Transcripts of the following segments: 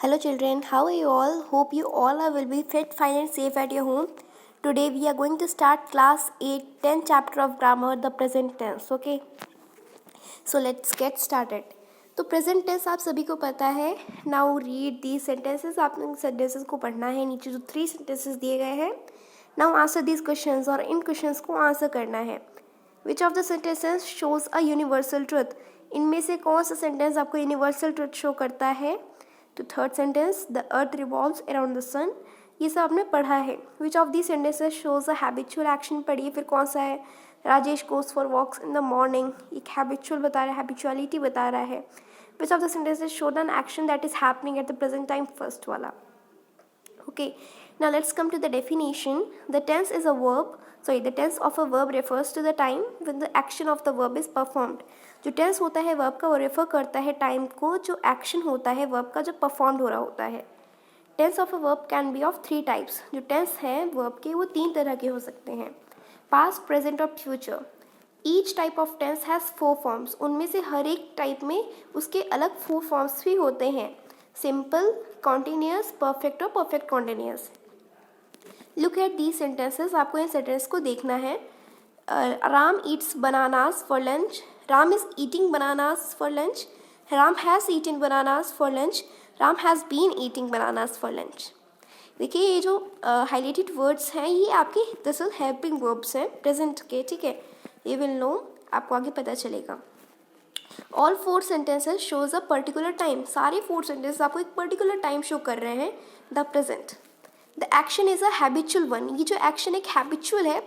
Hello children, how are you all? Hope you all will be fit, fine and safe at your home. Today we are going to start class 8, 10th chapter of grammar, the present tense. Okay. So let's get started. तो present tense आप सभी को पता है. Now read the sentences. आपने sentences को पढ़ना है. नीचे जो 3 सेंटेंसेस दिए गए हैं. नाउ आंसर दीज क्वेश्चंस और इन क्वेश्चंस को आंसर करना है. Which of the sentences shows a universal truth. इनमें से कौन सा सेंटेंस आपको यूनिवर्सल ट्रुथ शो करता है. तो third sentence the earth revolves around the sun. ये सब आपने पढ़ा है. Which of the sentences shows a habitual action. पढ़िए फिर कौन सा है. Rajesh goes for walks in the morning. एक हैबिचुअल बता रहा है, हैबिचुअलिटी बता रहा है. Which of the sentences showed an action that is happening at the present time. First वाला. Okay, now let's come to the definition. The tense is a verb. The tense of a verb refers to the time when the action of the verb is performed. जो tense होता है verb का वो refer करता है time को जो action होता है verb का जो performed हो रहा होता है. Tense of a verb can be of 3 types. जो tense है verb के वो 3 तरह के हो सकते हैं. Past, present और future. Each type of tense has 4 forms. उनमें से हर एक टाइप में उसके अलग 4 forms भी होते हैं. सिंपल, कॉन्टिन्यूस, परफेक्ट और perfect continuous. Look at the sentences. आपको इन सेंटेंस को देखना है. Ram eats bananas for lunch. Ram is eating bananas for lunch. Ram has eating bananas for lunch. Ram has been eating bananas for lunch. देखिए ये जो हाईलाइटेड वर्ड्स हैं ये आपके दरअसल हेल्पिंग वर्ब्स हैं प्रेजेंट के. ठीक है, ये विल नो, आपको आगे पता चलेगा. All 4 sentences shows a particular time. सारे 4 सेंटेंसेस आपको एक पर्टिकुलर टाइम शो कर रहे हैं. The present. The action is a habitual one. ये जो एक्शन एक हैबिचुअल है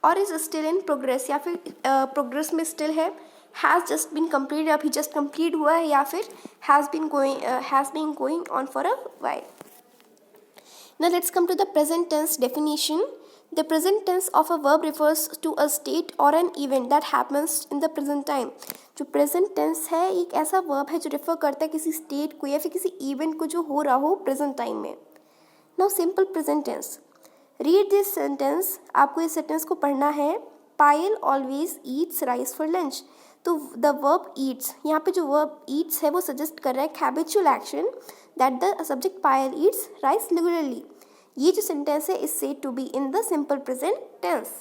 और इज स्टिल इन प्रोग्रेस या फिर प्रोग्रेस में स्टिल है. हैज़ जस्ट बीन कंप्लीट, अभी जस्ट कंप्लीट हुआ है, या फिर has been going on for a while. Now let's come to the present tense definition. The present tense of a verb refers to a state or an event that happens in the present time. जो present tense है एक ऐसा verb है जो refer करता है किसी state को या फिर किसी event को जो हो रहा हो present time में. Now simple present tense. Read this sentence. आपको इस sentence को पढ़ना है. Payal always eats rice for lunch. तो the verb eats, यहाँ पे जो verb eats है वो suggest कर रहा है habitual action that the subject Payal eats rice regularly. ये जो sentence है is said to be in the simple present tense.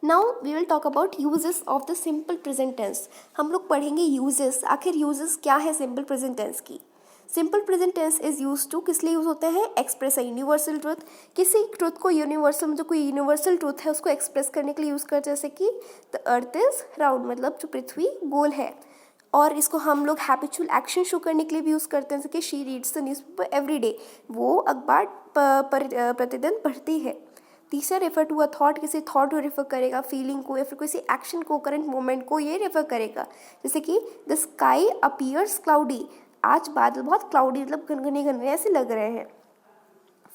Now we will talk about uses of the simple present tense. हम लोग पढ़ेंगे uses. आखिर uses क्या है simple present tense की. Simple present tense is use to, किस लिए use होते हैं. Express a universal truth. किसी ट्रूथ को यूनिवर्सल में जो कोई यूनिवर्सल ट्रूथ है उसको एक्सप्रेस करने के लिए यूज करते हैं. जैसे कि द अर्थ इज राउंड, मतलब जो पृथ्वी गोल है. और इसको हम लोग हैबिचुअल एक्शन शो करने के लिए भी यूज़ करते हैं. जैसे कि she reads the newspaper every day. वो अखबार प्रतिदिन पढ़ती है. तीसरा रेफर टू अ थॉट. किसी थॉट को रेफर करेगा, फीलिंग को या फिर किसी एक्शन को, करंट मोमेंट को ये रेफर करेगा. जैसे कि द स्काई अपीयर्स क्लाउडी. आज बादल बहुत क्लाउडी मतलब घनघने घनघने ऐसे लग रहे हैं.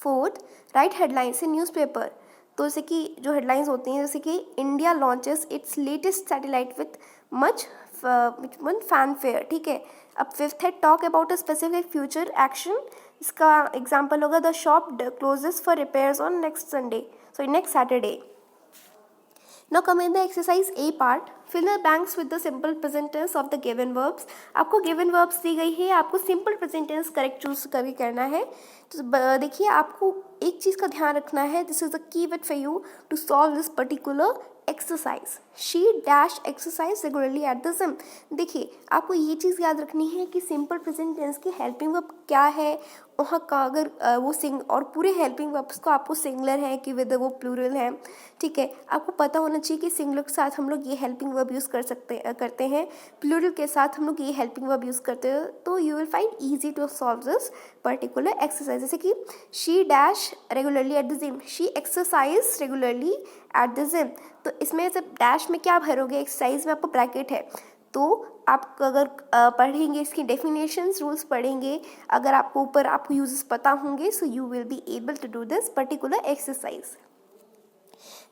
Fourth, write headlines in newspaper. तो जैसे कि जो हेडलाइंस होती हैं जैसे कि India launches its latest satellite with much fanfare. ठीक है. अब फिफ्थ है talk about a specific future action. इसका एग्जाम्पल होगा the shop closes for repairs on next Saturday. Now come in the exercise A part. Fill the blanks with the simple present tense of the given verbs. आपको given verbs दी गई है, आपको simple present tense correct choose करके करना है. तो देखिए आपको एक चीज़ का ध्यान रखना है. This is the keyword for you to solve this particular exercise. She dash exercise regularly at the gym. देखिए आपको ये चीज़ याद रखनी है कि simple present tense की helping verb क्या है, वहाँ का अगर वो और पूरे हेल्पिंग वर्ब्स को आपको सिंगुलर है कि विद वो प्लूरल है. ठीक है, आपको पता होना चाहिए कि सिंगुलर के साथ हम लोग ये हेल्पिंग वर्ब यूज़ करते हैं, प्लूरल के साथ हम लोग ये हेल्पिंग वर्ब यूज़ करते हैं. तो you will find easy to solve this particular exercise. जैसे कि she dash regularly at the gym. She exercise regularly at the gym. तो इसमें से डैश में क्या भरोगे, एक्सरसाइज में आपको ब्रैकेट है. तो आप अगर पढ़ेंगे इसकी डेफिनेशंस, रूल्स पढ़ेंगे, अगर आपको ऊपर आपको यूजेस पता होंगे, so you will be able to do this particular exercise.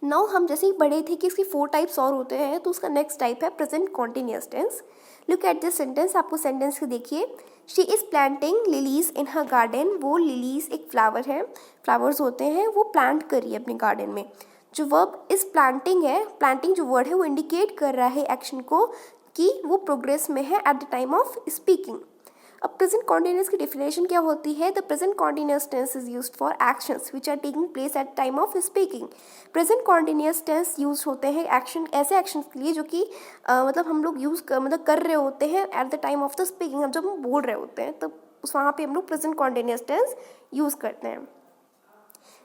Now हम जैसे ही पढ़े थे कि इसकी 4 टाइप्स और होते हैं, तो उसका नेक्स्ट टाइप है present continuous tense. Look at this sentence. आपको सेंटेंस को देखिए. She is planting lilies in her garden. वो लिलीज एक फ्लावर है, फ्लावर्स होते हैं, वो प्लांट करी है अपने गार्डन में. जो वर्ब इस प्लांटिंग है, प्लांटिंग जो वर्ड है वो इंडिकेट कर रहा है एक्शन को कि वो प्रोग्रेस में है at the time of speaking. अब प्रेजेंट कॉन्टिन्यूस की डेफिनेशन क्या होती है? The present continuous tense is used for actions which are taking place at time of speaking. Present continuous tense use होते हैं एक्शन, ऐसे एक्शन के लिए जो कि मतलब हम लोग मतलब कर रहे होते हैं eight the time of the speaking. हम जब हम बोल रहे होते हैं तब वहाँ पे हम लोग प्रेजेंट कॉन्टिन्यूस टेंस यूज़ करते हैं।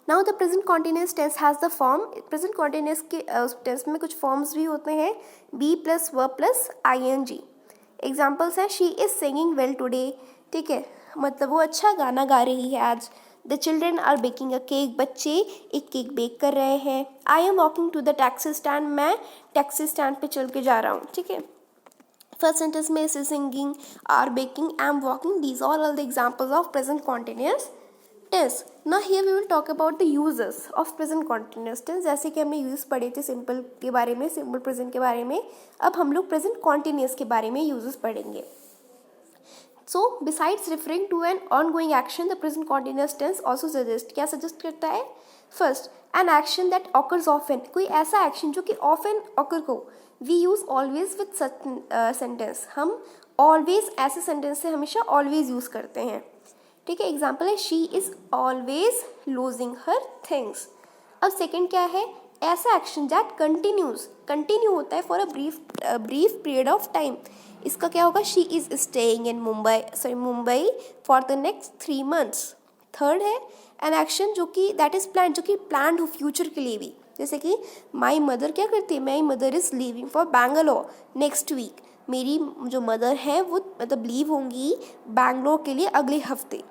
Now the present continuous tense has the form, present continuous के टेंस में कुछ फॉर्म्स भी होते हैं, be plus verb plus ING। Examples हैं, she is singing well today, ठीक है, मतलब वो अच्छा गाना गा रही है आज। The children are baking a cake, बच्चे एक केक बेक कर रहे हैं। I am walking to the taxi stand, मैं टैक्सी स्टैंड पे चल के जा रहा हूँ, ठीक है। फर्स्ट सेंटेंस में is singing, are baking, I am walking, these are all the examples of present continuous tense. Now here we will talk about the uses of present continuous tense। जैसे कि हमने यूज पढ़े थे simple के बारे में, simple present के बारे में, अब हम लोग प्रेजेंट कॉन्टिन्यूस के बारे में यूजेस पढ़ेंगे। So besides referring to an ongoing action, the present continuous tense also suggest, क्या suggest करता है? First, an action that occurs often, कोई ऐसा action जो कि often occur हो। We use always with such sentence, हम always ऐसे sentence से हमेशा always use करते हैं, ठीक है। एग्जाम्पल है, she is always losing her things. अब सेकेंड क्या है? ऐसा एक्शन दैट कंटिन्यूज, कंटिन्यू होता है for a brief period of time. इसका क्या होगा? She is staying in Mumbai for the next 3 months। Third है एन एक्शन जो कि दैट इज़ प्लान, जो कि प्लान हो फ्यूचर के लिए भी, जैसे कि माई मदर क्या करती है? My mother is leaving for Bangalore next week. मेरी जो मदर है वो मतलब लीव होंगी बैंगलोर के लिए अगले हफ्ते।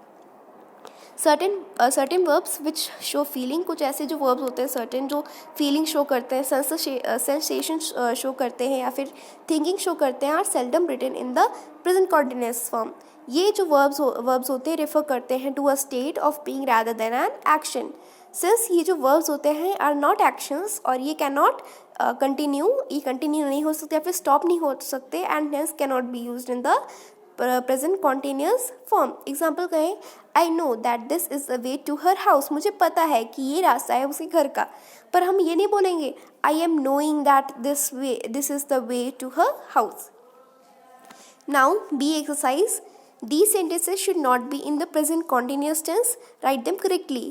Certain verbs which show feeling, कुछ ऐसे जो वर्ब्स होते हैं सर्टेन जो फीलिंग शो करते हैं, सेंसेशन शो करते हैं या फिर थिंकिंग शो करते हैं, are seldom written in the present continuous form. ये जो वर्ब्स होते हैं रेफर करते हैं to a state of being rather than an action. Since ये जो वर्ब्स होते हैं आर नॉट एक्शंस और ये कैन नॉट ये कंटिन्यू नहीं हो सकते या फिर स्टॉप नहीं हो सकते, and hence can not be used in the present continuous form. Example कहें, I know that this is the way to her house, मुझे पता है कि ये रास्ता है उसके घर का, पर हम ये नहीं बोलेंगे I am knowing that this is the way to her house. Now B exercise, these sentences should not be in the present continuous tense, write them correctly।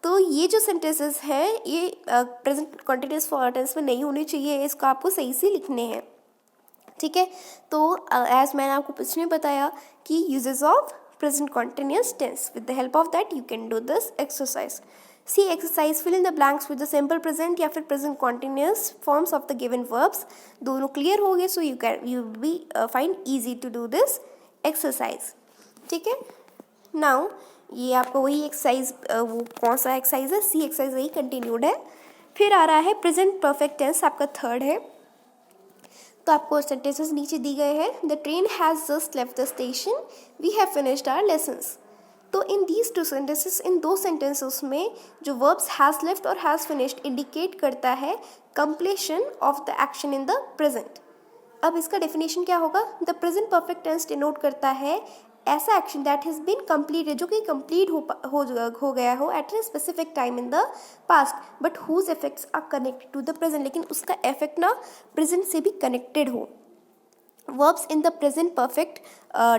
तो ये जो sentences हैं ये present continuous tense में नहीं होने चाहिए, इसको आपको सही से लिखने हैं, ठीक है। तो एज मैंने आपको पिछले बताया कि uses of present continuous tense, with the help of that you can do this exercise. C exercise, fill in the blanks with the simple present या फिर present continuous forms of the given verbs. दोनों clear हो गए, so you be find easy to do this exercise, ठीक है। Now ये आपको वही एक्सरसाइज, वो कौन सा एक्सरसाइज है? सी एक्सरसाइज वही कंटिन्यूड है। फिर आ रहा है प्रेजेंट परफेक्ट टेंस, आपका थर्ड है। तो आपको सेंटेंसेस नीचे दी गए हैं। The train has just left the station, we have finished our lessons. तो इन दीज टू सेंटेंसेस, इन दो सेंटेंसेस में जो वर्ब्स हैज़ लेफ्ट और हैज़ फिनिश्ड इंडिकेट करता है completion of the action in the present. अब इसका डेफिनेशन क्या होगा? The present perfect tense denote करता है ऐसा action that has been completed, जो कि कंप्लीट हो गया हो at a specific time in the past, but whose effects are connected to the present, लेकिन उसका इफेक्ट ना प्रेजेंट से भी कनेक्टेड हो। Verbs in the present perfect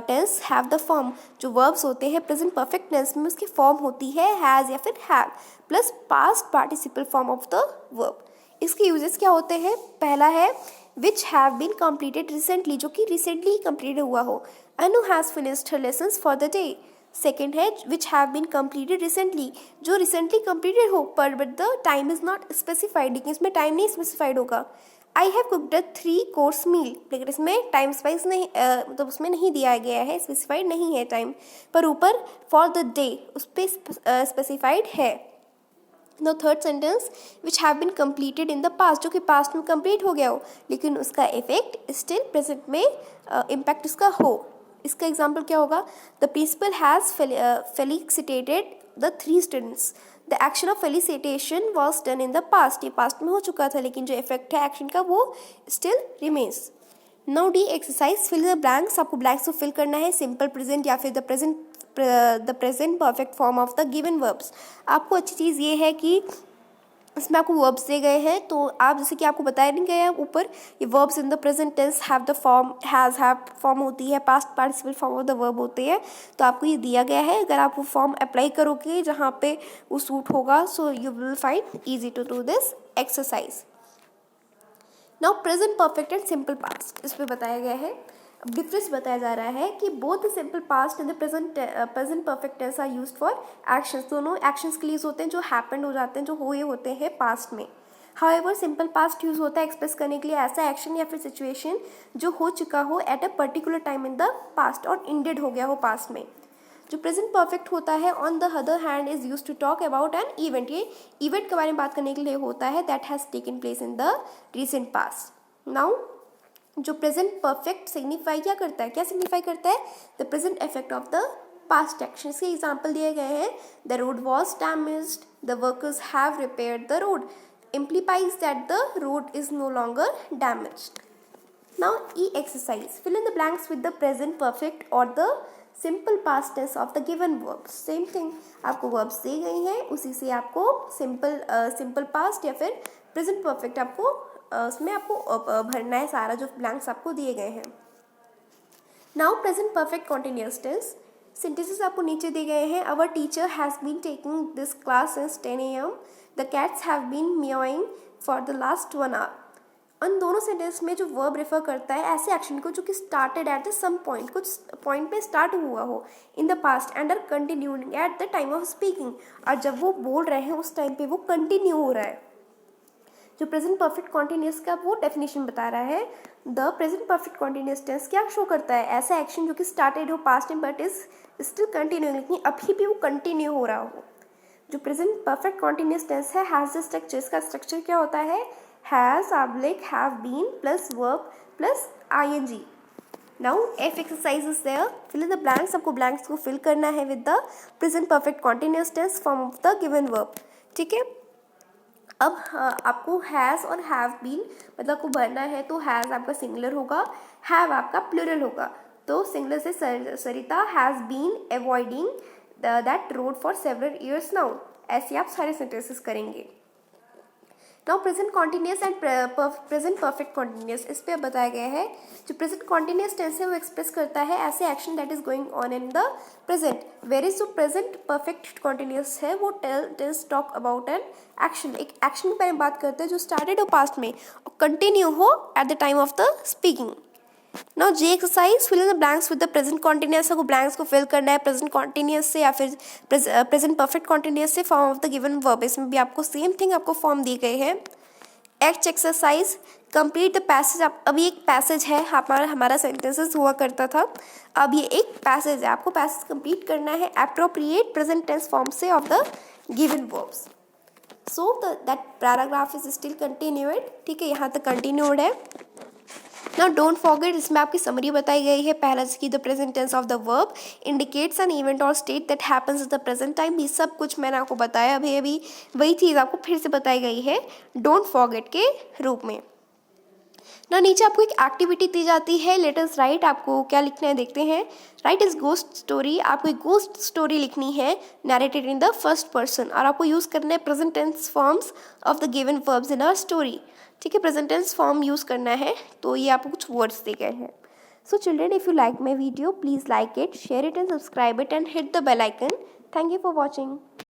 tense have the form, जो वर्ब्स होते हैं प्रेजेंट परफेक्ट टेंस में उसकी फॉर्म होती है हैज़ या फिर have plus past participle form of the verb. इसके यूजेस क्या होते हैं? पहला है which have been completed recently, जो कि रिसेंटली कंप्लीट हुआ हो। Anu has finished her lessons for the day. Second है which have been completed recently, जो रिसेंटली कंप्लीटेड हो पर but the time is not specified, लेकिन इसमें टाइम नहीं स्पेसिफाइड होगा। I have cooked a 3-course मील, लेकिन इसमें टाइम स्पाइस नहीं, मतलब उसमें नहीं दिया गया है, स्पेसिफाइड नहीं है टाइम, पर ऊपर फॉर द डे उस पर स्पेसिफाइड है। The third sentence which have been completed in the past, जो कि पास्ट में कंप्लीट हो गया हो लेकिन उसका इफेक्ट स्टिल प्रेजेंट में इम्पैक्ट उसका हो। इसका एग्जाम्पल क्या होगा? The principal has felicitated the 3 students, the action of felicitation was done in the past, ये पास्ट में हो चुका था लेकिन जो इफेक्ट है एक्शन का वो still remains. Now D exercise, fill the blanks, आपको ब्लैंक्स को फिल करना है सिंपल प्रेजेंट या फिर the present perfect form of the given verbs. आपको अच्छी चीज़ ये है कि इसमें आपको वर्ब्स दिए गए हैं, तो आप जैसे कि आपको बताया नहीं गया ऊपर, ये verbs in the present tense have the form, has have form होती है, past participle form of the verb होती है। तो आपको ये दिया गया है, अगर आप वो फॉर्म अप्लाई करोगे जहाँ पे वो सूट होगा, so you will find easy to do this exercise. Now present perfect and simple past, इस पर बताया गया है। अब डिफरेंस बताया जा रहा है कि both the simple past and the present perfect tense are used for actions, दोनों एक्शंस के लिए होते हैं जो हैपेंड हो जाते हैं, जो हुए होते हैं पास्ट में। हाउएवर सिंपल पास्ट यूज होता है एक्सप्रेस करने के लिए ऐसा एक्शन या फिर सिचुएशन जो हो चुका हो at a particular time in the past और इंडेड हो गया हो पास्ट में। जो प्रेजेंट परफेक्ट होता है on the other hand is use to talk about an event, ये इवेंट के बारे में बात करने के लिए होता है that has taken place in the recent past. Now जो प्रेजेंट परफेक्ट सिग्निफाई क्या करता है, क्या सिग्निफाई करता है, the present effect of the past action के एग्जाम्पल दिए गए हैं। The road was damaged, the workers have repaired the road, implies that the road is no longer damaged. Now E exercise, fill in the blanks with the present perfect or the simple past tense of the given verbs. Same thing, आपको verbs दी गई हैं, उसी से आपको simple past या फिर present perfect आपको उसमें आपको भरना है सारा जो blanks आपको दिए गए हैं। Now present perfect continuous tense, sentences आपको नीचे दिए गए हैं। Our teacher has been taking this class since 10 AM. The cats have been meowing for the last 1 hour. उन दोनों सेंटेंस में जो वर्ब रेफर करता है ऐसे एक्शन को जो कि started at the some point, कुछ पॉइंट पे स्टार्ट हुआ हो in the past and are continuing at the time of speaking, और जब वो बोल रहे हैं उस टाइम पे वो कंटिन्यू हो रहा है। जो प्रेजेंट परफेक्ट कॉन्टिन्यूस का वो डेफिनेशन बता रहा है। The present perfect continuous tense क्या शो करता है, ऐसा एक्शन जो कि स्टार्टेड हो पास्ट में बट इज स्टिल कंटिन्यूइंग, लेकिन अभी भी वो कंटिन्यू हो रहा हो। जो प्रेजेंट परफेक्ट कॉन्टिन्यूस टेंस है हैज़ द स्ट्रक्चर, इसका स्ट्रक्चर क्या होता है, has oblique have been plus verb plus ing। Now F exercise is there, fill in the blanks, आपको ब्लैंक्स को फिल करना है with the present perfect continuous tense form of the given verb. ठीक है, अब आपको हैज़ और have been मतलब को भरना है, तो हैज़ आपका सिंगुलर होगा, हैव आपका प्लूरल होगा। तो सिंगुलर से Sarita has been avoiding that road for several years now, ऐसे आप सारे सेंटेंसेस करेंगे। Now present continuous and present perfect continuous, इस पर बताया गया है। जो प्रेजेंट कॉन्टिन्यूस टेंस है वो एक्सप्रेस करता है ऐसे action that is going on in the present, whereas जो प्रेजेंट परफेक्ट कॉन्टिन्यूस है वो tells talk about an action, एक एक्शन के बारे में बात करते हैं जो स्टार्टेड हो पास्ट में और कंटिन्यू हो at the time of the speaking. Now J exercise, fill in the blanks with the present continuous, को ब्लैंक्स को फिल करना है प्रेजेंट कॉन्टिन्यूस से या फिर प्रेजेंट परफेक्ट कॉन्टिन्यूस से form of the given verb, इसमें भी आपको सेम थिंग आपको फॉर्म दिए गए हैं। Act exercise, complete the passage, अभी एक पैसेज है, हमारा सेंटेंसेस हुआ करता था, अब ये एक पैसेज है, आपको पैसेज कंप्लीट करना है एप्रोप्रिएट प्रेजेंट टेंस फॉर्म से of the given verbs. So that paragraph is still continued, ठीक है, यहाँ तक कंटिन्यूड है। नाउ डोंट फॉरगेट, इसमें आपकी समरी बताई गई है। पहला की the present tense of the verb indicates an event और state that happens at the present time, ये सब कुछ मैंने आपको बताया, अभी वही चीज़ आपको फिर से बताई गई है डोंट फॉरगेट के रूप में। ना नीचे आपको एक एक्टिविटी दी जाती है, लेट अस राइट, आपको क्या लिखना है देखते हैं। राइट इज गोस्ट स्टोरी, आपको एक गोस्ट स्टोरी लिखनी है narrated in the first person, और आपको यूज़ करना है present tense forms of the given verbs in a story. ठीक है, प्रेजेंट टेंस फॉर्म यूज़ करना है, तो ये आपको कुछ वर्ड्स दिए गए हैं। So children, if you like my video please like it, share it and subscribe it and hit the bell icon. Thank you for watching.